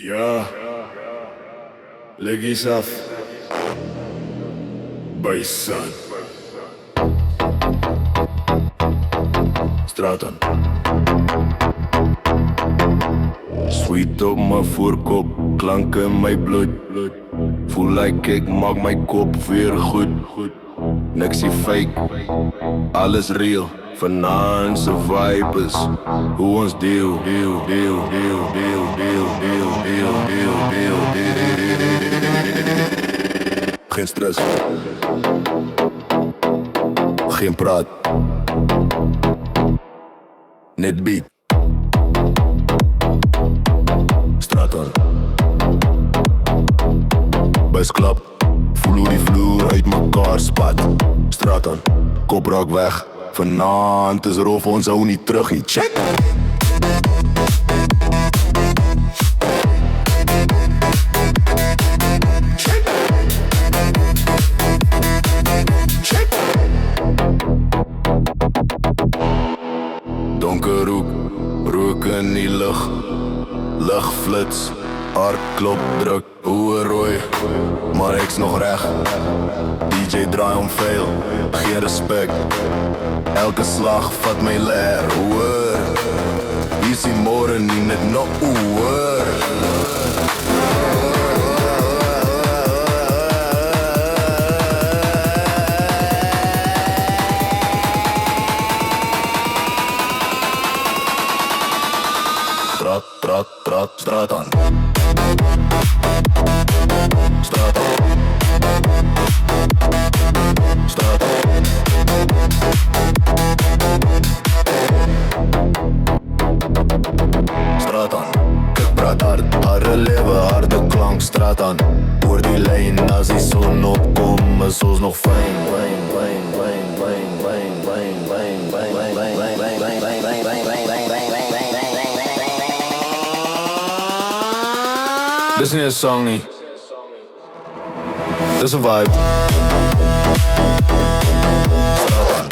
Ja, leg eens af. Baisan. Straten. Sweet op my voorkop, klanke in my bloed. Voel like ek maak my kop weer goed. Niks is fake, alles real. Vanaand se vibe is hoe ons deel. Geen stress, geen praat, net beat. Straat aan, busklap, voel hoe die vloer uit mekaar spat. Straat aan, kop raak weg. Vanaand is rof, ons hou nie terug nie. Check! Donker hoek, rook in die lug. Lig flits, hart klop druk. Oë rooi, maar ek's nog reg. DJ draai om veel, geen respect. Elke slag vat my leer, hoor. Hier is die môre nie net na oor. Straat aan. Straat aan. Straat aan. Straat aan. Ek praat hard, harde lewe, harde klank. Straat aan. Oor die lyn, as die son opkom, is ons nog fyn. Dis nie 'n song nie. Dis 'n vibe. Straat aan.